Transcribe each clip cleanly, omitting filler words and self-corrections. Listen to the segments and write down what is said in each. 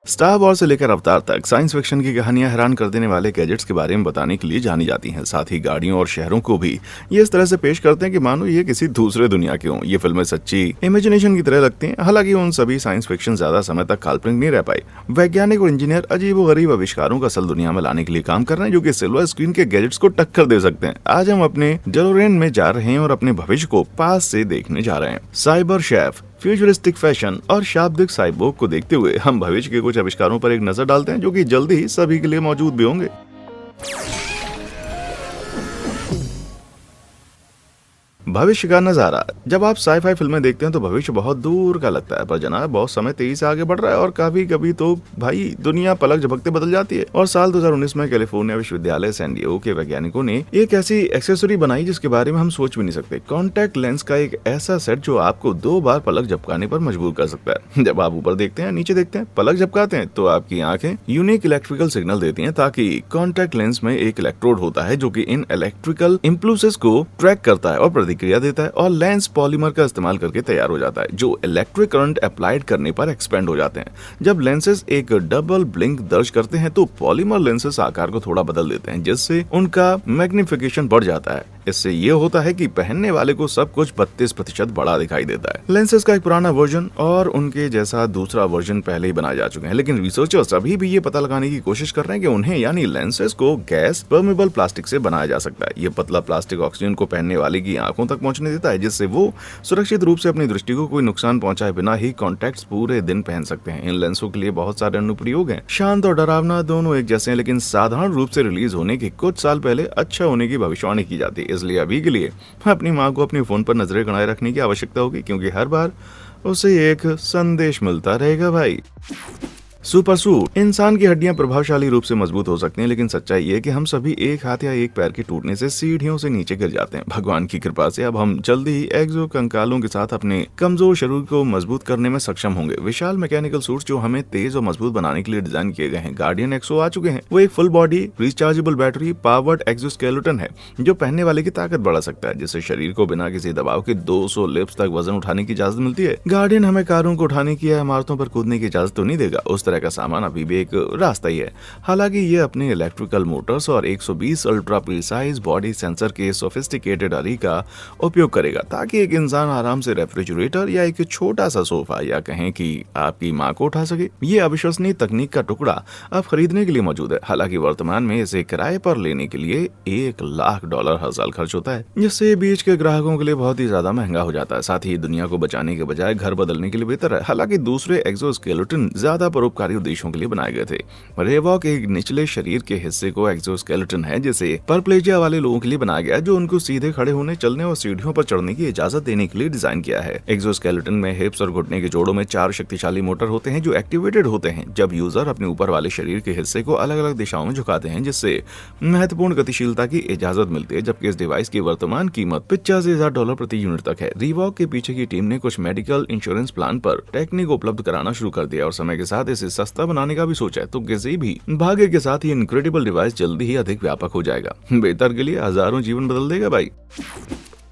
Star war से लेकर अवतार तक साइंस फिक्शन की कहानियां हैरान कर देने वाले गैजेट्स के बारे में बताने के लिए जानी जाती हैं। साथ ही गाड़ियों और शहरों को भी ये इस तरह से पेश करते हैं कि मानो ये किसी दूसरे दुनिया के हों। ये फिल्में सच्ची इमेजिनेशन की तरह लगती हैं। हालांकि उन सभी साइंस फिक्शन ज्यादा समय तक काल्पनिक नहीं रह पाई। वैज्ञानिक और इंजीनियर अजीब व गरीब आविष्कारों को असल दुनिया में लाने के लिए काम कर रहे हैं, जो कि सिल्वर स्क्रीन के गैजेट्स को टक्कर दे सकते हैं। आज हम अपने डेलोरेन में जा रहे हैं और अपने भविष्य को पास से देखने जा रहे हैं। साइबर शेफ, फ्यूचरिस्टिक फैशन और शाब्दिक साइबोर्ग को देखते हुए हम भविष्य के कुछ आविष्कारों पर एक नजर डालते हैं, जो कि जल्दी ही सभी के लिए मौजूद भी होंगे। भविष्य का नजारा। जब आप साई-फाई फिल्में देखते हैं तो भविष्य बहुत दूर का लगता है, पर जनाब बहुत समय तेजी से आगे बढ़ रहा है और कभी कभी तो भाई दुनिया पलक झपकते बदल जाती है। और साल 2019 में कैलिफोर्निया विश्वविद्यालय सैन डिएगो के वैज्ञानिकों ने एक ऐसी एक्सेसरी बनाई जिसके बारे में हम सोच भी नहीं सकते। कॉन्टैक्ट लेंस का एक ऐसा सेट जो आपको 2 बार पलक झपकाने पर मजबूर कर सकता है। जब आप ऊपर देखते हैं, नीचे देखते हैं, पलक झपकाते हैं तो आपकी आंखें यूनिक इलेक्ट्रिकल सिग्नल देती हैं, ताकि कॉन्टैक्ट लेंस में एक इलेक्ट्रोड होता है जो कि इन इलेक्ट्रिकल इम्पल्सेस को ट्रैक करता है और प्रतिक्रिया देता है, और लेंस पॉलीमर का इस्तेमाल करके तैयार हो जाता है, जो इलेक्ट्रिक करंट अप्लाइड करने पर एक्सपेंड हो जाते हैं। जब लेंसेज एक डबल ब्लिंक दर्ज करते हैं तो पॉलीमर लेंसेज आकार को थोड़ा बदल देते हैं, जिससे उनका मैग्निफिकेशन बढ़ जाता है। इससे ये होता है कि पहनने वाले को सब कुछ 32% बड़ा दिखाई देता है। लेंसेज का एक पुराना वर्जन और उनके जैसा दूसरा वर्जन पहले ही बनाए जा चुके हैं, लेकिन रिसर्चर्स अभी भी ये पता लगाने की कोशिश कर रहे हैं कि उन्हें यानी लेंसेज को गैस परमेबल प्लास्टिक से बनाया जा सकता है। ये पतला प्लास्टिक ऑक्सीजन को पहनने वाले की आंखों तक पहुंचने देता है, जिससे वो सुरक्षित रूप से अपनी दृष्टि को कोई नुकसान पहुंचाए बिना ही कॉन्टैक्ट्स पूरे दिन पहन सकते हैं। इन लेंसों के लिए बहुत सारे अनुप्रयोग हैं। शांत और डरावना दोनों एक जैसे हैं, लेकिन साधारण रूप से रिलीज होने के कुछ साल पहले अच्छा होने की भविष्यवाणी की जाती है। इसलिए अभी के लिए अपनी माँ को अपने फोन पर नजरें गड़ाए रखने की आवश्यकता होगी, क्योंकि हर बार उसे एक संदेश मिलता रहेगा भाई। Super suit. इंसान की हड्डियां प्रभावशाली रूप से मजबूत हो सकती हैं, लेकिन सच्चाई ये है कि हम सभी एक हाथ या एक पैर के टूटने से सीढ़ियों से नीचे गिर जाते हैं। भगवान की कृपा से अब हम जल्दी ही एक्सो कंकालों के साथ अपने कमजोर शरीर को मजबूत करने में सक्षम होंगे। विशाल मैकेनिकल सूट्स जो हमें तेज और मजबूत बनाने के लिए डिजाइन किए गए हैं। गार्डियन एक्सो आ चुके हैं। वो एक full body rechargeable battery powered exoskeleton है, जो पहनने वाले की ताकत बढ़ा सकता है, जिससे शरीर को बिना किसी दबाव के 200 लिफ्ट तक वजन उठाने की इजाजत मिलती है। गार्डियन हमें कारों को उठाने की या इमारतों पर कूदने की इजाजत तो नहीं देगा, उस तरह का सामान अभी भी एक रास्ता ही है। हालांकि ये अपने इलेक्ट्रिकल मोटर्स और 120 अल्ट्रा प्रिसाइज बॉडी सेंसर के सोफिस्टिकेटेड अरी का उपयोग करेगा, ताकि एक इंसान आराम से रेफ्रिजरेटर या एक छोटा सा सोफा या कहें कि आपकी मां को उठा सके। ये अविश्वसनीय तकनीक का टुकड़ा अब खरीदने के लिए मौजूद है। हालांकि वर्तमान में इसे किराए पर लेने के लिए $1 लाख हर साल खर्च होता है, जिससे बीच के ग्राहकों के लिए बहुत ही ज्यादा महंगा हो जाता है। साथ ही दुनिया को बचाने के बजाय घर बदलने के लिए बेहतर है। हालांकि दूसरे एक्सोस्केलेटन ज्यादा परोपकारी उद्देश्यों के लिए बनाए गए थे। रेवॉक एक निचले शरीर के हिस्से को एक्सोस्केलेटन है, जिसे परप्लेजिया वाले लोगों के लिए बनाया गया, जो उनको सीधे खड़े होने, चलने और सीढ़ियों पर चढ़ने की इजाजत देने के लिए डिजाइन किया है। एक्सोस्केलेटन में हिप्स और घुटने के जोड़ों में 4 शक्तिशाली मोटर होते हैं, जो एक्टिवेटेड होते हैं जब यूजर अपने ऊपर वाले शरीर के हिस्से को अलग अलग दिशाओं में झुकाते हैं, जिससे महत्वपूर्ण गतिशीलता की इजाजत मिलती है। जबकि इस डिवाइस की वर्तमान कीमत $85,000 प्रति यूनिट तक है। रिवॉक के पीछे की टीम ने कुछ मेडिकल इंश्योरेंस प्लान पर टेक्निक उपलब्ध कराना शुरू कर दिया और समय के साथ इसे सस्ता बनाने का भी सोचा है। तो किसी भी भाग्य के साथ ही इनक्रेडिबल डिवाइस जल्दी ही अधिक व्यापक हो जाएगा। बेहतर के लिए हजारों जीवन बदल देगा भाई।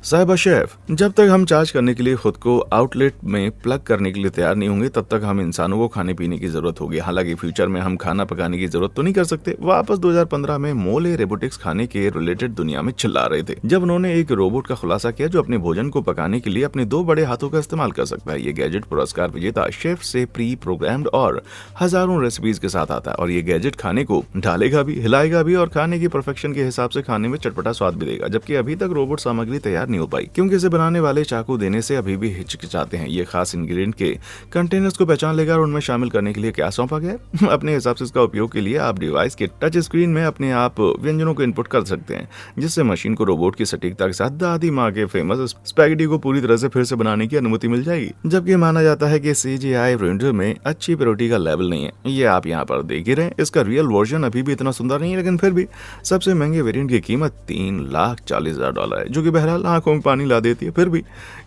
Cyber chef. जब तक हम चार्ज करने के लिए खुद को आउटलेट में प्लग करने के लिए तैयार नहीं होंगे, तब तक हम इंसानों को खाने पीने की जरूरत होगी। हालांकि फ्यूचर में हम खाना पकाने की जरूरत तो नहीं कर सकते। वापस 2015 में मोले रोबोटिक्स खाने के रिलेटेड दुनिया में चिल्ला रहे थे, जब उन्होंने एक रोबोट का खुलासा किया जो अपने भोजन को पकाने के लिए अपने 2 बड़े हाथों का इस्तेमाल कर सकता है। ये गैजेट पुरस्कार विजेता शेफ से प्री प्रोग्राम्ड और हजारों रेसिपीज के साथ आता है, और ये गैजेट खाने को ढालेगा भी, हिलाएगा भी और खाने की परफेक्शन के हिसाब से खाने में चटपटा स्वाद भी देगा। जबकि अभी तक रोबोट सामग्री तैयार नहीं हो पाई, क्योंकि इसे बनाने वाले चाकू देने से अभी भी हिचकिचाते हैं। ये खास इंग्रेडिएंट के कंटेनर्स को पहचान लेगा और उनमें शामिल करने के लिए क्या सौंपा गया है। अपने हिसाब से इसका उपयोग के लिए आप डिवाइस के टच स्क्रीन में अपने आप व्यंजनों को इनपुट कर सकते हैं, जिससे मशीन को रोबोट की सटीकता के साथ दादी माँ के फेमस स्पैगेटी को पूरी तरह से फिर से बनाने की अनुमति मिल जाएगी। जबकि माना जाता है कि CGI रेंडर में अच्छी प्योरिटी का लेवल नहीं है। ये आप यहाँ पर देख ही रहे हैं। इसका रियल वर्जन अभी भी इतना सुंदर नहीं है, लेकिन फिर भी सबसे महंगे वेरिएंट की कीमत $3,40,000 है, जो कि बहरहाल आंखों में पानी ला देती है। फिर भी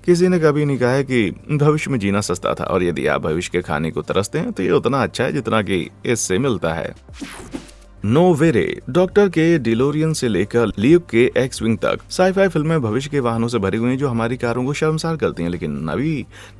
किसी ने कभी नहीं कहा है कि भविष्य में जीना सस्ता था, और यदि आप भविष्य के खाने को तरसते हैं तो ये उतना अच्छा है जितना कि इससे मिलता है। नोवेरे, डॉक्टर के डिलोरियन से लेकर ल्यूक के एक्स विंग तक साईफाई फिल्में भविष्य के वाहनों से भरी हुई हैं जो हमारी कारों को शर्मसार करती हैं, लेकिन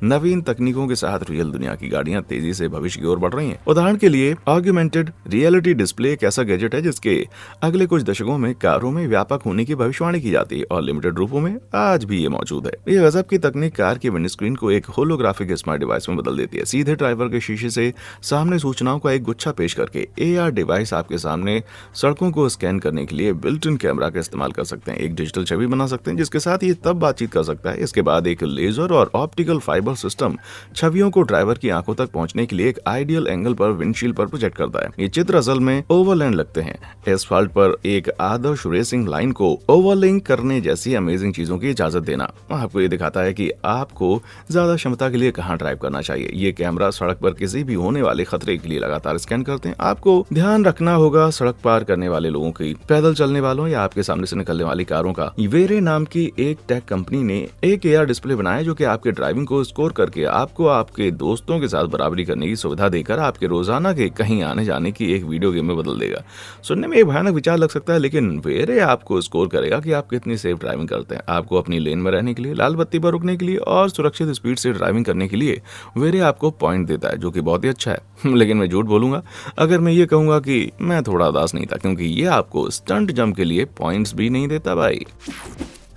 नवीन तकनीकों के साथ रियल दुनिया की गाड़ियां तेजी से भविष्य की ओर बढ़ रही हैं। उदाहरण के लिए ऑग्यूमेंटेड रियलिटी डिस्प्ले एक ऐसा गैजेट है जिसके अगले कुछ दशकों में कारों में व्यापक होने की भविष्यवाणी की जाती है और लिमिटेड रूपों में आज भी ये मौजूद है। ये गजब की तकनीक कार की विंडस्क्रीन को एक होलोग्राफिक स्मार्ट डिवाइस में बदल देती है। सीधे ड्राइवर के शीशे से सामने सूचनाओं का एक गुच्छा पेश करके AR डिवाइस आपके सामने सड़कों को स्कैन करने के लिए बिल्ट इन कैमरा का इस्तेमाल कर सकते हैं। एक डिजिटल छवि बना सकते हैं जिसके साथ ये तब बातचीत कर सकता है। इसके बाद एक लेजर और ऑप्टिकल फाइबर सिस्टम छवियों को ड्राइवर की आंखों तक पहुंचने के लिए एक आइडियल एंगल पर विंडशील्ड पर प्रोजेक्ट करता है। ये चित्र असल में ओवरलैंड लगते हैं। एसफाल्ट पर एक आदर्श रेसिंग लाइन को ओवरलिंक करने जैसी अमेजिंग चीजों की इजाजत देना आपको ये दिखाता है कि आपको ज्यादा क्षमता के लिए कहां ड्राइव करना चाहिए। ये कैमरा सड़क पर किसी भी होने वाले खतरे के लिए लगातार स्कैन करते हैं। आपको ध्यान रखना होगा सड़क पार करने वाले लोगों की, पैदल चलने वालों या आपके सामने से निकलने वाली कारों का। वेरे नाम की एक टेक कंपनी ने एक AR डिस्प्ले बनाया जो कि आपके ड्राइविंग को स्कोर करके आपको आपके दोस्तों के साथ बराबरी करने की सुविधा देकर आपके रोजाना के कहीं आने जाने की एक वीडियो गेम में बदल देगा। सुनने में एक भयानक विचार लग सकता है, लेकिन वेरे आपको स्कोर करेगा कि आप कितनी सेफ ड्राइविंग करते हैं। आपको अपनी लेन में रहने के लिए, लाल बत्ती पर रुकने के लिए और सुरक्षित स्पीड से ड्राइविंग करने के लिए वेरे आपको पॉइंट देता है, जो कि बहुत ही अच्छा है। लेकिन मैं झूठ बोलूंगा अगर मैं ये कहूंगा कि मैं थोड़ा उदास नहीं था, क्योंकि ये आपको स्टंट जंप के लिए पॉइंट्स भी नहीं देता भाई।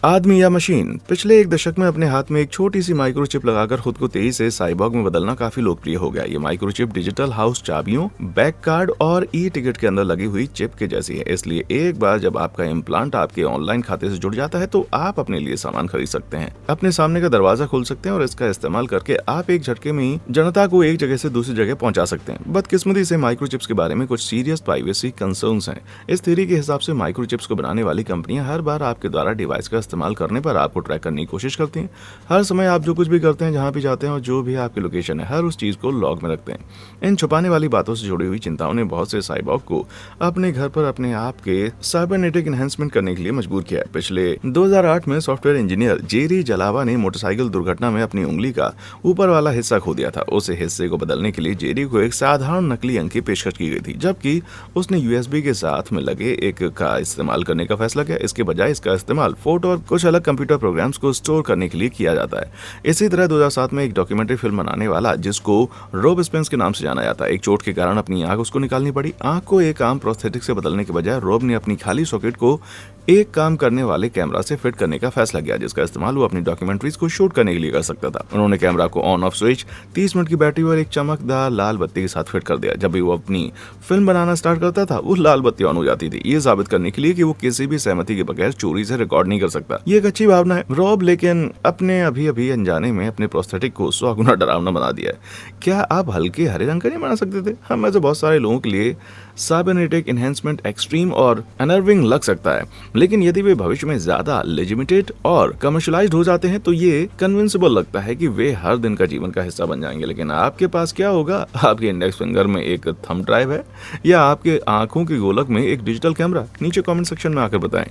आदमी या मशीन, पिछले एक दशक में अपने हाथ में एक छोटी सी माइक्रोचिप लगाकर खुद को तेजी से साइबॉर्ग में बदलना काफी लोकप्रिय हो गया। ये माइक्रोचिप डिजिटल हाउस चाबियों, बैक कार्ड और टिकट के अंदर लगी हुई चिप के जैसी है। इसलिए एक बार जब आपका इम्प्लांट आपके ऑनलाइन खाते से जुड़ जाता है तो आप अपने लिए सामान खरीद सकते हैं, अपने सामने का दरवाजा खोल सकते हैं और इसका इस्तेमाल करके आप एक झटके में ही जनता को एक जगह से दूसरी जगह पहुंचा सकते हैं। बदकिस्मती से माइक्रोचिप्स के बारे में कुछ सीरियस प्राइवेसी कंसर्न्स हैं। इस थ्योरी के हिसाब से माइक्रोचिप्स को बनाने वाली कंपनियां हर बार आपके द्वारा डिवाइस का इस्तेमाल करने पर आपको ट्रैक करने की कोशिश करती हैं। हर समय आप जो कुछ भी करते हैं, जहां भी जाते हैं और जो भी आपकी लोकेशन है, हर उस चीज को लॉग में रखते हैं। इन छुपाने वाली बातों से जुड़ी हुई चिंताओं ने बहुत से साइबॉर्ग को अपने घर पर अपने आप के साइबरनेटिक एनहेंसमेंट करने के लिए मजबूर किया है। पिछले 2008 में सॉफ्टवेयर इंजीनियर जेरी जलावा ने मोटरसाइकिल दुर्घटना में अपनी उंगली का ऊपर वाला हिस्सा खो दिया था। उस हिस्से को बदलने के लिए जेरी को एक साधारण नकली अंक की पेशकश की गई थी, जबकि उसने USB के साथ में लगे एक का इस्तेमाल करने का फैसला किया। इसके बजाय इसका इस्तेमाल फोटो और कुछ अलग कंप्यूटर प्रोग्राम्स को स्टोर करने के लिए किया जाता है। इसी तरह 2007 में एक डॉक्यूमेंट्री फिल्म बनाने वाला, जिसको रोब स्पेंस के नाम से जाना जाता है, एक चोट के कारण अपनी आंख उसको निकालनी पड़ी। आंख को एक आम प्रोस्थेटिक से बदलने के बजाय रोब ने अपनी खाली सॉकेट को एक काम करने वाले कैमरा से फिट करने का फैसला किया, जिसका इस्तेमाल वो अपनी डॉक्यूमेंट्रीज को शूट करने के लिए कर सकता था। उन्होंने कैमरा को ऑन ऑफ स्विच, 30 मिनट की बैटरी और एक चमकदार लाल बत्ती के साथ फिट कर दिया। जब भी वो अपनी फिल्म बनाना स्टार्ट करता था, वो लाल बत्ती ऑन हो जाती थी, ये साबित करने के लिए कि वो किसी भी सहमति के बगैर चोरी से रिकॉर्ड नहीं कर सकता। ये एक अच्छी भावना है रॉब, लेकिन अपने अभी अनजाने में अपने प्रोस्थेटिक को 100 गुना डरावना बना दिया है। क्या आप हल्के हरे रंग का नहीं बना सकते थे? हम में से बहुत सारे लोगों के लिए साइबरनेटिक एनहेंसमेंट एक्सट्रीम और अनर्विंग लग सकता है, लेकिन यदि वे भविष्य में ज्यादा लेजिटिमेट और कमर्शियलाइज्ड हो जाते हैं तो ये कन्विंसिबल लगता है कि वे हर दिन का जीवन का हिस्सा बन जाएंगे। लेकिन आपके पास क्या होगा? आपके इंडेक्स फिंगर में एक थंब ड्राइव है या आपके आंखों की गोलक में एक डिजिटल कैमरा? नीचे कमेंट सेक्शन में आकर बताएं।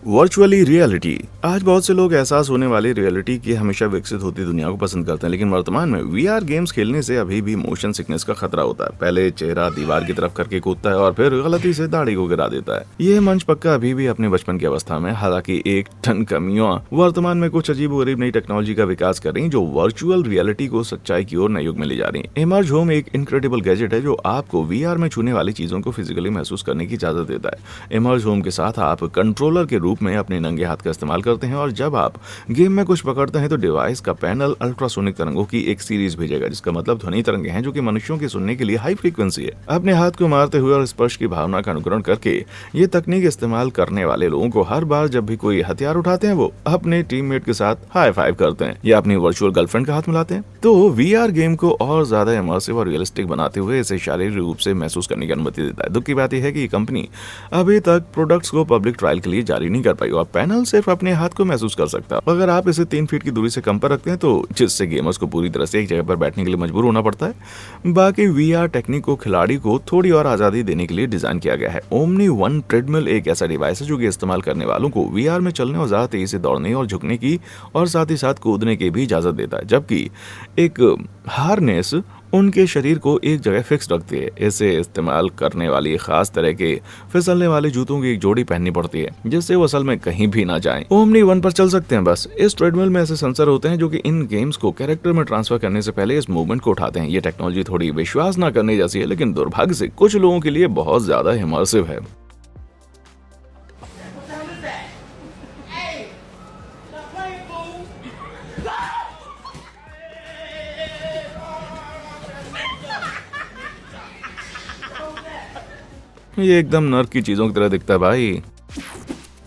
वर्चुअली रियलिटी, आज बहुत से लोग एहसास होने वाली रियलिटी की हमेशा विकसित होती दुनिया को पसंद करते हैं, लेकिन वर्तमान में VR गेम्स खेलने से अभी भी मोशन सिकनेस का खतरा होता है। पहले चेहरा दीवार की तरफ करके कूदता है और फिर गलती से दाढ़ी को गिरा देता है। यह मंच पक्का अभी भी अपने बचपन की अवस्था में, हालांकि एक टन कमियां वर्तमान में कुछ अजीबोगरीब नई टेक्नोलॉजी का विकास कर रही, जो वर्चुअल रियलिटी को सच्चाई की ओर नए युग में ले जा रही है। इमर्ज होम एक इनक्रेडिबल गैजेट है जो आपको VR में छूने वाली चीजों को फिजिकली महसूस करने की इजाजत देता है। इमर्ज होम के साथ आप कंट्रोलर के रूप में अपने नंगे हाथ का इस्तेमाल करते हैं और जब आप गेम में कुछ पकड़ते हैं तो डिवाइस का पैनल अल्ट्रासोनिक तरंगों की एक सीरीज भेजेगा, जिसका मतलब ध्वनि तरंगे हैं जो कि मनुष्यों के सुनने के लिए हाई फ्रीक्वेंसी है। अपने हाथ को मारते हुए और स्पर्श की भावना का अनुकरण करके ये तकनीक इस्तेमाल करने वाले लोगों को हर बार जब भी कोई हथियार उठाते हैं, वो अपने टीममेट के साथ हाई फाइव करते हैं या अपनी वर्चुअल गर्लफ्रेंड का हाथ मिलाते हैं। तो VR गेम को और ज्यादा इमर्सिव और रियलिस्टिक बनाते हुए इसे शारीरिक रूप से महसूस करने की अनुमति देता है। दुख की बात यह है कि कंपनी अभी तक प्रोडक्ट्स को पब्लिक ट्रायल के लिए जारी नहीं कर पाई और पैनल सिर्फ अपने हाथ को महसूस कर सकता है। अगर आप इसे 3 फीट की दूरी से कम पर रखते हैं तो जिससे गेमर्स को पूरी तरह से एक जगह पर बैठने के लिए मजबूर होना पड़ता है। बाकी VR टेक्निक को खिलाड़ी को थोड़ी और आजादी देने के लिए डिजाइन किया गया है। ओमनी वन ट्रेडमिल एक ऐसा डिवाइस है जो कि इस्तेमाल करने वालों को VR में चलने और ज्यादा तेजी से दौड़ने और झुकने की और साथ ही साथ कूदने की भी इजाजत देता है, जबकि एक हार्नेस उनके शरीर को एक जगह फिक्स रखती है। इसे इस्तेमाल करने वाली खास तरह के फिसलने वाले जूतों की एक जोड़ी पहननी पड़ती है, जिससे वो असल में कहीं भी ना जाएं। ओमनी 1 पर चल सकते हैं बस। इस ट्रेडमिल में ऐसे सेंसर होते हैं जो कि इन गेम्स को कैरेक्टर में ट्रांसफर करने से पहले इस मूवमेंट को उठाते हैं। ये टेक्नोलॉजी थोड़ी विश्वास ना करने जैसी है, लेकिन दुर्भाग्य से कुछ लोगों के लिए बहुत ज्यादा इमर्सिव है। ये एकदम नर्क की चीजों की तरह दिखता है भाई।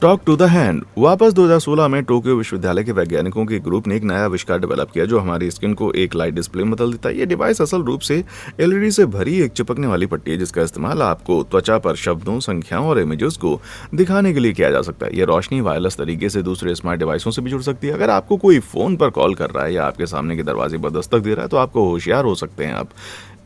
Talk to the hand. वापस 2016 में टोक्यो विश्वविद्यालय के वैज्ञानिकों के ग्रुप ने एक नया आविष्कार डेवलप किया जो हमारी स्किन को एक लाइट डिस्प्ले में बदल देता है। ये डिवाइस असल रूप से एलईडी से भरी एक चिपकने वाली पट्टी है, जिसका इस्तेमाल आपको त्वचा पर शब्दों, संख्याओं और इमेजेस को दिखाने के लिए किया जा सकता है। ये रोशनी वायरलेस तरीके से दूसरे स्मार्ट डिवाइसों से भी जुड़ सकती है। अगर आपको कोई फोन पर कॉल कर रहा है या आपके सामने के दरवाजे पर दस्तक दे रहा है, तो आपको होशियार हो सकते हैं आप।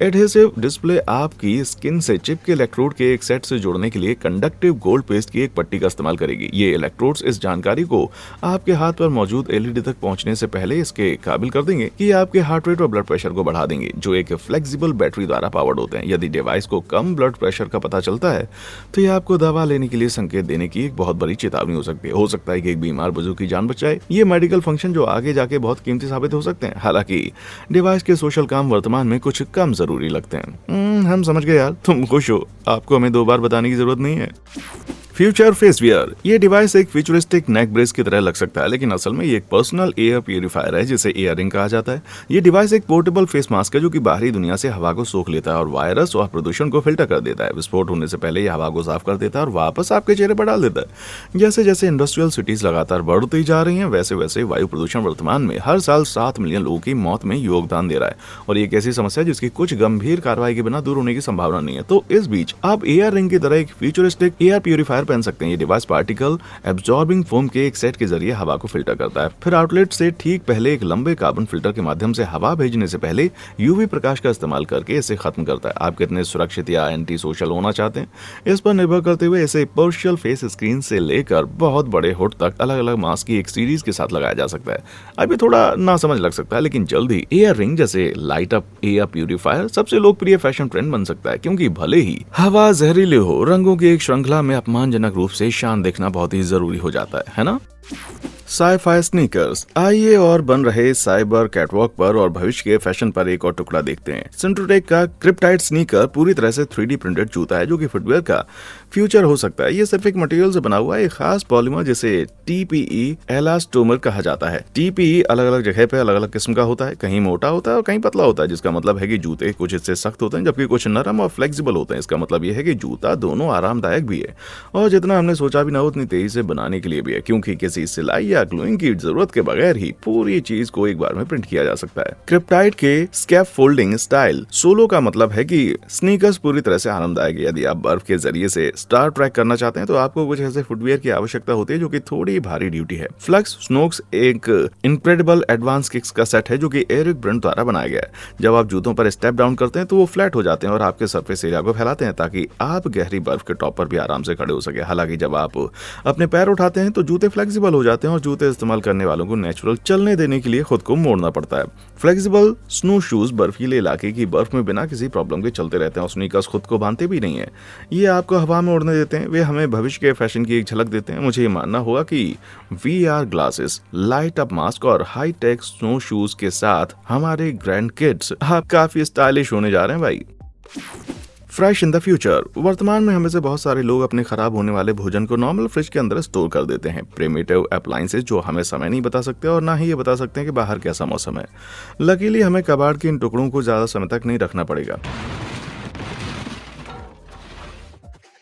एडहेसिव डिस्प्ले आपकी स्किन से चिप के इलेक्ट्रोड के एक सेट से जोड़ने के लिए कंडक्टिव गोल्ड पेस्ट की एक पट्टी का इस्तेमाल करेगी। ये इलेक्ट्रोड्स इस जानकारी को आपके हाथ पर मौजूद एलईडी तक पहुंचने से पहले इसके काबिल कर देंगे कि आपके हार्ट रेट और ब्लड प्रेशर को बढ़ा देंगे, जो एक फ्लेक्सिबल बैटरी द्वारा पावर्ड होते हैं। यदि डिवाइस को कम ब्लड प्रेशर का पता चलता है, तो ये आपको दवा लेने के लिए संकेत देने की एक बहुत बड़ी चेतावनी हो सकती है। हो सकता है कि एक बीमार बुजुर्ग की जान बचाए। ये मेडिकल फंक्शन जो आगे जाके बहुत कीमती साबित हो सकते हैं। हालांकि डिवाइस के सोशल काम वर्तमान में कुछ कम जरूरी लगते हैं। हम समझ गए यार, तुम खुश हो, आपको हमें 2 बार बताने की जरूरत नहीं है। Future face wear. ये डिवाइस एक फ्यूचरिस्टिक नेक ब्रेस की तरह लग सकता है, लेकिन असल में ये एक पर्सनल एयर प्यूरिफायर है, जिसे ईयरिंग कहा जाता है। ये डिवाइस एक पोर्टेबल फेस मास्क है जो कि बाहरी दुनिया से हवा को सोख लेता है और वायरस और प्रदूषण को फिल्टर कर देता है। विस्फोट होने से पहले ये हवा को साफ कर देता है और वापस आपके चेहरे पर डाल देता है। जैसे जैसे इंडस्ट्रियल सिटीज लगातार बढ़ती जा रही हैं, वैसे वैसे वायु प्रदूषण वर्तमान में हर साल 7 मिलियन लोगों की मौत में योगदान दे रहा है, और ये एक ऐसी समस्या है जिसकी कुछ गंभीर कार्रवाई के बिना दूर होने की संभावना नहीं है। तो इस बीच आप एयर रिंग की तरह एक फ्यूचरिस्टिक एयर प्यूरिफायर पहन सकते हैं। ये डिवाइस पार्टिकल एब्जॉर्बिंग फोम के एक सेट के जरिए हवा को फिल्टर करता है। फिर आउटलेट से ठीक पहले एक लंबे कार्बन फिल्टर के माध्यम से हवा भेजने से पहले यूवी प्रकाश का इस्तेमाल करके इसे खत्म करता है। आप कितने सुरक्षित या एंटी सोशल होना चाहते हैं, इस पर निर्भर करते हुए इसे पर्शियल फेस स्क्रीन से लेकर बहुत बड़े हुड तक अलग अलग मास्क की एक सीरीज के साथ लगाया जा सकता है। अभी थोड़ा ना समझ लग सकता है, लेकिन जल्दी एयर रिंग जैसे लाइट अप एयर प्यूरिफायर सबसे लोकप्रिय फैशन ट्रेंड बन सकता है, क्योंकि भले ही हवा जहरीली हो, रंगों की एक श्रृंखला में अपमानजनक रूप से शान देखना बहुत ही जरूरी हो जाता है ना। Sci-fi sneakers. आइए और बन रहे साइबर कैटवॉक पर और भविष्य के फैशन पर एक और टुकड़ा देखते हैं। सिंट्रोटेक का क्रिप्टाइड स्नीकर पूरी तरह से 3D प्रिंटेड जूता है जो कि फुटवेयर का फ्यूचर हो सकता है। ये सिर्फ एक मटेरियल से बना हुआ है, एक खास पॉलीमर जिसे TPE एलास्टोमर कहा जाता है। TPE अलग अलग जगह पे अलग अलग किस्म का होता है, कहीं मोटा होता है और कहीं पतला होता है, जिसका मतलब है कि जूते कुछ हिस्से सख्त होते हैं जबकि कुछ नरम और फ्लेक्सिबल होते हैं। इसका मतलब यह है कि जूता दोनों आरामदायक भी है और जितना हमने सोचा भी ना उतनी तेजी से बनाने के लिए भी है, क्योंकि किसी सिलाई या ग्लूइंग की जरूरत के बगैर ही पूरी चीज को एक बार में प्रिंट किया जा सकता है। क्रिप्टाइड के स्कैप फोल्डिंग स्टाइल सोलो का मतलब है कि स्नीकर्स पूरी तरह से आरामदायक है। यदि आप बर्फ के जरिए से स्टार ट्रैक करना चाहते हैं तो आपको कुछ ऐसे फुटवियर की आवश्यकता होती है जो कि थोड़ी भारी ड्यूटी है। फ्लक्स स्नोक्स एक इनक्रेडिबल एडवांस किक्स का सेट है जो कि एरिक ब्रांड द्वारा बनाया गया है। जब आप जूतों पर स्टेप डाउन करते हैं तो वो फ्लैट हो जाते हैं और आपके सरफेस एरिया को फैलाते हैं ताकि आप गहरी बर्फ के टॉप पर भी आराम से खड़े हो सके। हालांकि जब आप अपने पैर उठाते हैं तो जूते फ्लेक्सिबल हो जाते हैं और जूते इस्तेमाल करने वालों को नेचुरल चलने देने के लिए खुद को मोड़ना पड़ता है। फ्लेक्सिबल स्नो शूज बर्फीले इलाके की बर्फ में बिना किसी प्रॉब्लम के चलते रहते हैं और स्नीकर्स खुद को बांधते भी नहीं है। ये आपको हवा में उड़ने देते हैं, वे हमें भविष्य के फैशन की एक झलक देते हैं। मुझे ये मानना होगा कि VR glasses, light up mask और हाई टेक स्नो शूज के साथ हमारे ग्रैंड किड्स आप काफी स्टाइलिश होने जा रहे हैं भाई। Fresh in the future. वर्तमान में हमें से बहुत सारे लोग अपने खराब होने वाले भोजन को नॉर्मल फ्रिज के अंदर स्टोर कर देते हैं। प्रिमिटिव अप्लायंसेस जो हमें समय नहीं बता सकते और ना ही ये बता सकते हैं कि बाहर कैसा मौसम है। लकीली हमें कबाड़ के इन टुकड़ों को ज्यादा समय तक नहीं रखना पड़ेगा,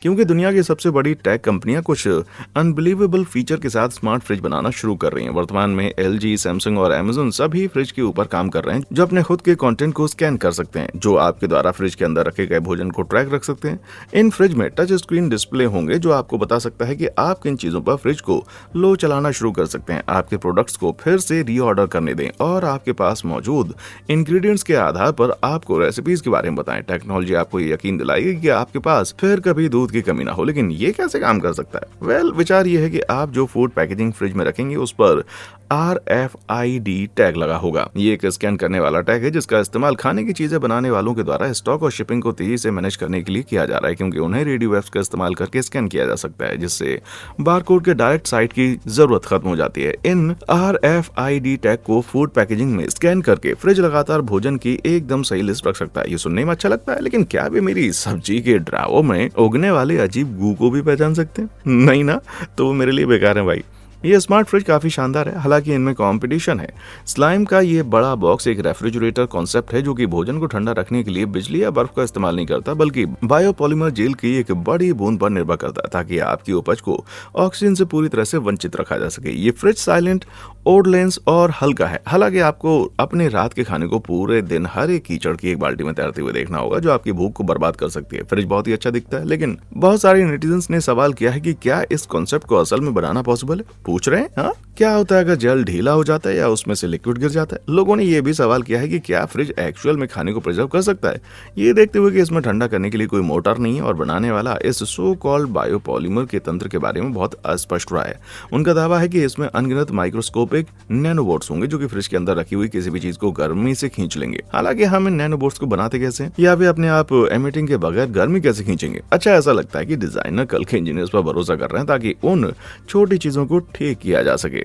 क्योंकि दुनिया की सबसे बड़ी टेक कंपनियां कुछ अनबिलीवेबल फीचर के साथ स्मार्ट फ्रिज बनाना शुरू कर रही हैं। वर्तमान में LG, सैमसंग और Amazon सभी फ्रिज के ऊपर काम कर रहे हैं जो अपने खुद के कंटेंट को स्कैन कर सकते हैं, जो आपके द्वारा फ्रिज के अंदर रखे गए भोजन को ट्रैक रख सकते हैं। इन फ्रिज में टच स्क्रीन डिस्प्ले होंगे जो आपको बता सकता है कि आप किन चीजों पर फ्रिज को लो चलाना शुरू कर सकते हैं। आपके प्रोडक्ट्स को फिर से रीऑर्डर करने दें और आपके पास मौजूद इंग्रेडिएंट्स के आधार पर आपको रेसिपीज के बारे में बताएं। टेक्नोलॉजी आपको यकीन दिलाएगी कि आपके पास फिर कभी दूध की कमी ना हो। लेकिन ये कैसे काम कर सकता है? विचार ये है कि आप जो फूड पैकेजिंग फ्रिज में रखेंगे उस पर RFID टैग लगा होगा। ये एक स्कैन करने वाला टैग है जिसका इस्तेमाल खाने की चीजें बनाने वालों के द्वारा स्टॉक और शिपिंग को तेजी से मैनेज करने के लिए किया जा रहा है, क्योंकि उन्हें रेडियो वेव्स का इस्तेमाल करके स्कैन किया जा सकता है, जिससे बारकोड के डायरेक्ट साइट की जरूरत खत्म हो जाती है। इन RFID टैग को फूड पैकेजिंग में स्कैन करके फ्रिज लगातार भोजन की एकदम सही लिस्ट रख सकता है। ये सुनने में अच्छा लगता है, लेकिन क्या वे मेरी सब्जी के ड्रावर में उगने वाले अजीब गू को भी पहचान सकते हैं? नहीं ना, तो वो मेरे लिए बेकार है भाई। ये स्मार्ट फ्रिज काफी शानदार है, हालांकि इनमें कंपटीशन है। स्लाइम का ये बड़ा बॉक्स एक रेफ्रिजरेटर कॉन्सेप्ट है जो कि भोजन को ठंडा रखने के लिए बिजली या बर्फ का इस्तेमाल नहीं करता, बल्कि बायोपॉलीमर जेल की एक बड़ी बूंद पर निर्भर करता है, ताकि आपकी उपज को ऑक्सीजन से पूरी तरह से वंचित रखा जा सके। ये फ्रिज साइलेंट, ओडलेंस और हल्का है। हालांकि आपको अपने रात के खाने को पूरे दिन हर एक कीचड़ की एक बाल्टी में तैरते हुए देखना होगा, जो आपकी भूख को बर्बाद कर सकती है। फ्रिज बहुत ही अच्छा दिखता है, लेकिन बहुत सारे नेटिजन्स ने सवाल किया है कि क्या इस कॉन्सेप्ट को असल में बनाना पॉसिबल है? पूछ रहे हैं हाँ, क्या होता है अगर जेल ढीला हो जाता है या उसमें से लिक्विड गिर जाता है। लोगों ने यह भी सवाल किया है कि क्या फ्रिज एक्चुअल में खाने को प्रिजर्व कर सकता है, ये देखते हुए कि इसमें ठंडा करने के लिए कोई मोटर नहीं है और बनाने वाला इस सो कॉल्ड बायोपॉलीमर के तंत्र के बारे में बहुत अस्पष्ट रहा है। उनका दावा है कि इसमें अनगिनत माइक्रोस्कोपिक नैनोबोट्स होंगे जो कि फ्रिज के अंदर रखी हुई किसी भी चीज को गर्मी से खींच लेंगे। हालांकि हम इन नैनोबोट्स को बनाते कैसे हैं, या वे अपने आप एमिटिंग के बगैर गर्मी कैसे खींचेंगे? अच्छा, ऐसा लगता है कि डिजाइनर कल के इंजीनियर्स पर भरोसा कर रहे हैं ताकि उन छोटी चीजों को ठीक किया जा सके।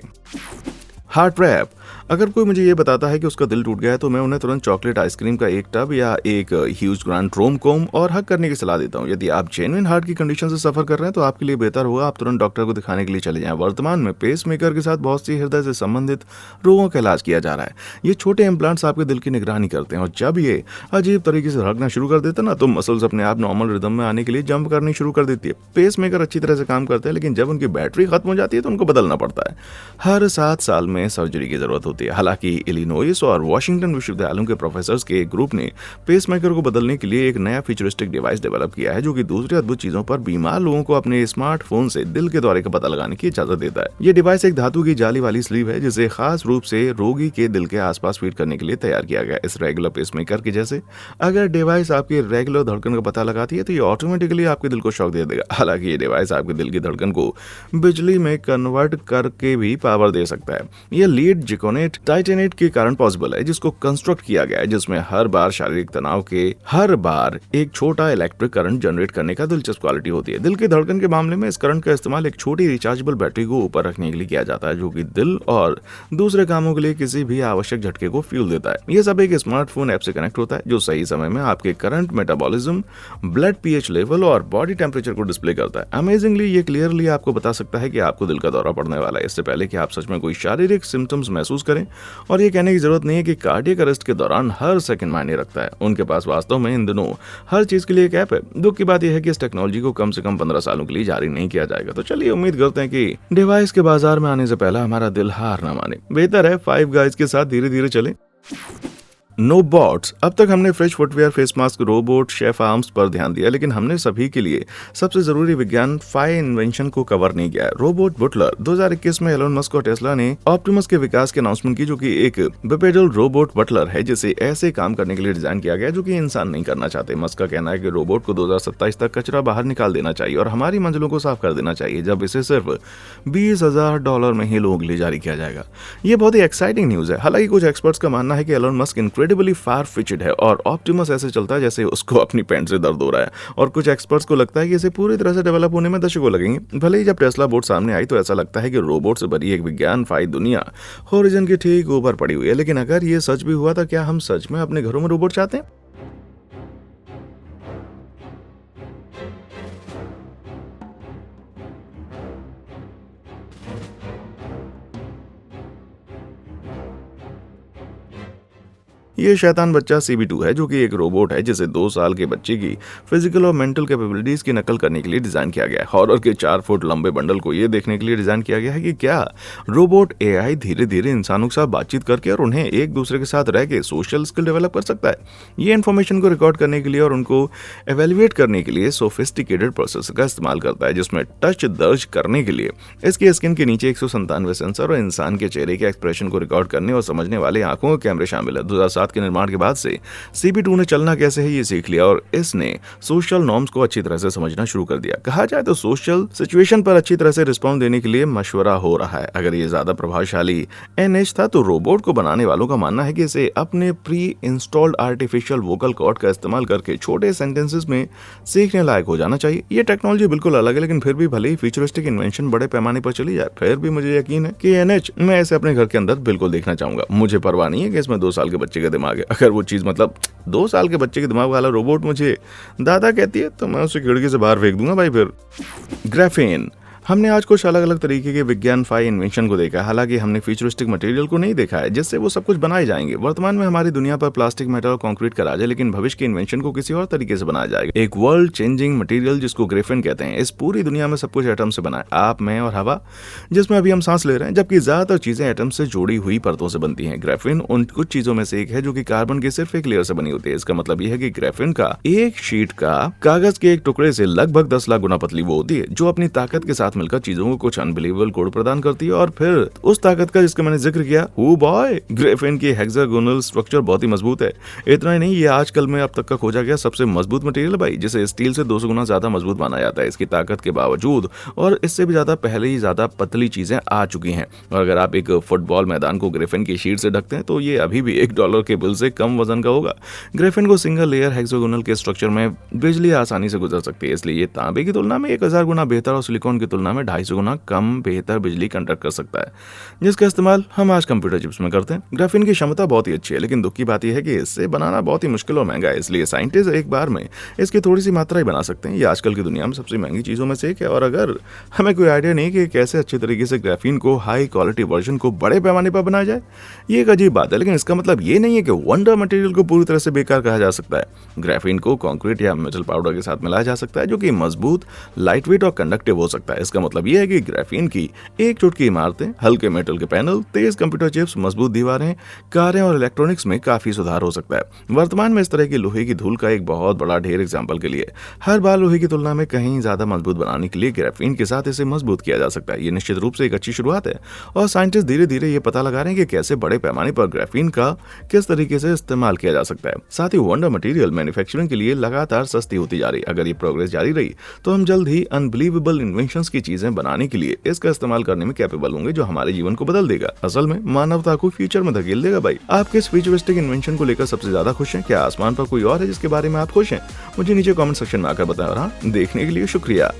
Heart wrap. अगर कोई मुझे ये बताता है कि उसका दिल टूट गया है, तो मैं उन्हें तुरंत चॉकलेट आइसक्रीम का एक टब या एक ह्यूज ग्रांड रोम कोम और हक करने की सलाह देता हूँ। यदि आप जेन्युइन हार्ट की कंडीशन से सफर कर रहे हैं तो आपके लिए बेहतर होगा आप तुरंत डॉक्टर को दिखाने के लिए चले जाएं। वर्तमान में पेस मेकर के साथ बहुत सी हृदय से संबंधित रोगों का इलाज किया जा रहा है। ये छोटे इम्प्लांट्स आपके दिल की निगरानी करते हैं, और जब ये अजीब तरीके से धड़कना शुरू कर देते हैं ना, तो मसल्स अपने आप नॉर्मल रिदम में आने के लिए जंप करनी शुरू कर देती है। पेस मेकर अच्छी तरह से काम करते हैं, लेकिन जब उनकी बैटरी खत्म हो जाती है तो उनको बदलना पड़ता है। हर 7 साल में सर्जरी की जरूरत होती है। हालांकि इलिनोइस और वॉशिंगटन विश्वविद्यालयों के प्रोफेसर्स के एक ग्रुप ने पेसमेकर को बदलने के लिए एक नया फ्यूचरिस्टिक डिवाइस डेवलप किया है, जो कि दूसरी अद्भुत चीजों पर बीमार लोगों को अपने स्मार्टफोन से दिल के दौरे का पता लगाने की इजाजत देता है। ये डिवाइस एक धातु की जाली वाली स्लीव है, जिसे खास रूप से रोगी के दिल के आसपास फीड करने के लिए तैयार किया गया है। इस रेगुलर पेसमेकर के जैसे अगर डिवाइस आपके रेगुलर धड़कन का पता लगाती है तो ये ऑटोमेटिकली आपके दिल को शॉक दे देगा। हालांकि ये डिवाइस आपके दिल की धड़कन को बिजली में कन्वर्ट करके भी पावर दे सकता है। यह लीड जिकोनेट टाइटेनेट के कारण पॉसिबल है, जिसको कंस्ट्रक्ट किया गया है, जिसमें हर बार शारीरिक तनाव के हर बार एक छोटा इलेक्ट्रिक करंट जनरेट करने का दिलचस्प क्वालिटी होती है। दिल की धड़कन के मामले में इस करंट का इस्तेमाल एक छोटी रिचार्जेबल बैटरी को ऊपर रखने के लिए किया जाता है, जो कि दिल और दूसरे कामों के लिए किसी भी आवश्यक झटके को फ्यूल देता है। यह सब एक स्मार्टफोन ऐप से कनेक्ट होता है, जो सही समय में आपके current metabolism, blood pH level और बॉडी टेम्परेचर को डिस्प्ले करता है। अमेजिंगली ये क्लियरली आपको बता सकता है कि आपको दिल का दौरा पड़ने वाला है, इससे पहले कि आप सच में कोई शारीरिक सिम्टम्स महसूस करें। और ये कहने की जरूरत नहीं है कि कार्डियक अरेस्ट के दौरान हर सेकंड मायने रखता है। उनके पास वास्तव में इन दिनों हर चीज के लिए एक ऐप है। दुख की बात यह है कि इस टेक्नोलॉजी को कम से कम 15 सालों के लिए जारी नहीं किया जाएगा। तो चलिए उम्मीद करते हैं कि डिवाइस के बाजार में आने से पहले हमारा दिल हार ना माने। बेहतर है फाइव गाइज के साथ धीरे धीरे चले। No bots. अब तक हमने fresh footwear, face mask, robot, chef arms पर ध्यान दिया, लेकिन हमने सभी के लिए सबसे जरूरी विज्ञान फाई इन्वेंशन को कवर नहीं किया है। रोबोट बुटलर। 2021 में एलोन मस्क और टेस्ला ने ऑप्टिमस के विकास की अनाउंसमेंट की, जो कि एक बिपेडल रोबोट बटलर है, जिसे ऐसे काम करने के लिए डिजाइन किया गया जो कि इंसान नहीं करना चाहते। मस्क का कहना है कि रोबोट को 2027 तक कचरा बाहर निकाल देना चाहिए और हमारी मंजिलों को साफ कर देना चाहिए, जब इसे सिर्फ $20,000 में ही लोगों के लिए जारी किया जाएगा। ये बहुत ही एक्साइटिंग न्यूज है। हालांकि कुछ एक्सपर्ट्स का मानना है कि एलोन मस्क इनक्रेडिबली फार फिचड है और ऑप्टिमस ऐसे चलता है जैसे उसको अपनी पैंट से दर्द हो रहा है, और कुछ एक्सपर्ट्स को लगता है कि इसे पूरी तरह से डेवलप होने में दशकों लगेंगे। भले ही जब टेस्ला बोट सामने आई तो ऐसा लगता है कि रोबोट से भरी एक विज्ञान फाई दुनिया होरिजन के ठीक ऊपर पड़ी हुई है, लेकिन अगर ये सच भी हुआ तो क्या हम सच में अपने घरों में रोबोट चाहते हैं? ये शैतान बच्चा CB2 है, जो कि एक रोबोट है जिसे 2 साल के बच्चे की फिजिकल और मेंटल कैपेबिलिटीज की नकल करने के लिए डिजाइन किया गया है। हॉरर के 4 फुट लंबे बंडल को ये देखने के लिए डिजाइन किया गया है कि क्या रोबोट AI धीरे धीरे इंसानों के साथ बातचीत करके और उन्हें एक दूसरे के साथ रह के सोशल स्किल डेवलप कर सकता है। ये इन्फॉर्मेशन को रिकॉर्ड करने के लिए और उनको एवेल्युएट करने के लिए सोफिस्टिकेटेड प्रोसेस का इस्तेमाल करता है, जिसमें टच दर्ज करने के लिए इसके स्किन के नीचे 197 सेंसर और इंसान के चेहरे के एक्सप्रेशन को रिकॉर्ड करने और समझने वाले आंखों के कैमरे शामिल है। 2007 7 के निर्माण के बाद से CP2 ने चलना कैसे है ये सीख लिया और इसने सोशल नॉर्म्स को अच्छी तरह से समझना शुरू कर दिया। कहा जाए तो सोशल सिचुएशन पर अच्छी तरह से रिस्पॉन्स देने के लिए मशवरा हो रहा है। अगर ये ज्यादा प्रभावशाली NH था तो रोबोट को बनाने वालों का मानना है कि इसे अपने pre installed artificial vocal cord का इस्तेमाल करके छोटे सेंटेंसेस में सीखने लायक हो जाना चाहिए। ये टेक्नोलॉजी बिल्कुल अलग है, लेकिन फिर भी भले ही फ्यूचरिस्टिक इन्वेंशन बड़े पैमाने पर चली जाए, फिर भी मुझे यकीन है कि NH मैं इसे अपने घर के अंदर बिल्कुल देखना चाहूंगा। मुझे परवाह नहीं है कि इसमें 2 साल के बच्चे का दिमाग है। अगर वो चीज मतलब 2 साल के बच्चे के दिमाग वाला रोबोट मुझे दादा कहती है तो मैं उसे खिड़की से बाहर फेंक दूंगा भाई। फिर ग्राफेन, हमने आज कुछ अलग अलग तरीके के विज्ञानफाई इन्वेंशन को देखा है। हालांकि हमने फ्यूचरिस्टिक मटेरियल को नहीं देखा है जिससे वो सब कुछ बनाए जाएंगे। वर्तमान में हमारी दुनिया पर प्लास्टिक, मेटल और कंक्रीट का राज है, लेकिन भविष्य के इन्वेंशन को किसी और तरीके से बनाया जाएगा। एक वर्ल्ड चेंजिंग मटेरियल जिसको ग्रेफेन कहते हैं। इस पूरी दुनिया में सब कुछ एटम से बना है, आप, मैं और हवा जिसमें अभी हम सांस ले रहे हैं, जबकि ज्यादातर चीजें एटम से जुड़ी हुई परतों से बनती है। ग्रेफेन उन कुछ चीजों में से एक है जो कि कार्बन के सिर्फ एक लेयर से बनी होती है। इसका मतलब यह है कि ग्रेफेन का एक शीट का कागज के एक टुकड़े से लगभग 10 लाख गुना पतली वो होती है, जो अपनी ताकत के साथ मिलकर चीजों को अनबिलीवेबल कोड प्रदान करती है। और फिर उस ताकत का जिसका मैंने जिक्र किया, ओ बॉय, ग्रेफेन की हेक्सागोनल स्ट्रक्चर बहुत ही मजबूत है। इतना ही नहीं, ये आजकल में अब तक का खोजा गया सबसे मजबूत मटेरियल है भाई, जिसे स्टील से 200 गुना ज्यादा मजबूत माना जाता है। इसकी ताकत के बावजूद और इससे भी ज्यादा पहले ही ज्यादा पतली चीजें आ चुकी हैं। और अगर आप एक फुटबॉल मैदान को ग्रेफेन की शीट से ढकते हैं तो ये अभी भी $1 के बिल से कम वजन का होगा। ग्रेफेन को सिंगल लेयर हेक्सागोनल के स्ट्रक्चर में बिजली आसानी से गुजर सकती है, इसलिए ये तांबे की तुलना में 1000 गुना बेहतर और सिलिकॉन की तुलना में 250 गुना कम बेहतर बिजली कंडक्ट कर सकता है, जिसका इस्तेमाल हम आज कंप्यूटर चिप्स में करते हैं। ग्राफीन की क्षमता बहुत ही अच्छी है, लेकिन दुख की बात यह है कि इससे बनाना बहुत ही मुश्किल और महंगा है, इसलिए साइंटिस्ट एक बार में इसकी थोड़ी सी मात्रा ही बना सकते हैं। ये आजकल की दुनिया में सबसे महंगी चीजों में से एक है। और अगर हमें कोई आइडिया नहीं कि कैसे अच्छे तरीके से ग्राफीन को हाई क्वालिटी वर्जन को बड़े पैमाने पर बनाया जाए, ये एक अजीब बात है। लेकिन इसका मतलब ये नहीं है कि वंडर मटेरियल को पूरी तरह से बेकार कहा जा सकता है। ग्राफीन को कंक्रीट या मेटल पाउडर के साथ मिलाया जा सकता है, जो कि मजबूत, लाइट वेट और कंडक्टिव हो सकता है। इसका मतलब यह है कि ग्राफीन की एक चुटकी इमारतें, हल्के मेटल के पैनल, तेज कंप्यूटर चिप्स, मजबूत दीवारें, कारें और इलेक्ट्रॉनिक्स में काफी सुधार हो सकता है। वर्तमान में इस तरह की लोहे की धूल का एक बहुत बड़ा ढेर एग्जाम्पल के लिए हर बार लोहे की तुलना में कहीं ज्यादा मजबूत बनाने के लिए ग्राफीन के साथ इसे मजबूत किया जा सकता है। ये निश्चित रूप से एक अच्छी शुरुआत है और साइंटिस्ट धीरे धीरे ये पता लगा रहे हैं कि कैसे बड़े पैमाने पर ग्राफीन का किस तरीके से इस्तेमाल किया जा सकता है। साथ ही वंडर मटेरियल मैन्युफैक्चरिंग के लिए लगातार सस्ती होती जा रही है। अगर ये प्रोग्रेस जारी रही तो हम जल्द ही अनबिलीवेबल इन्वेंशंस की चीजें बनाने के लिए इसका इस्तेमाल करने में कैपेबल होंगे, जो हमारे जीवन को बदल देगा। असल में मानवता को फ्यूचर में धकेल देगा भाई। आप किस फ्यूचरिस्टिक इन्वेंशन को लेकर सबसे ज्यादा खुश हैं? क्या आसमान पर कोई और है जिसके बारे में आप खुश हैं? मुझे नीचे कमेंट सेक्शन में आकर बताएं। और हाँ, देखने के लिए शुक्रिया।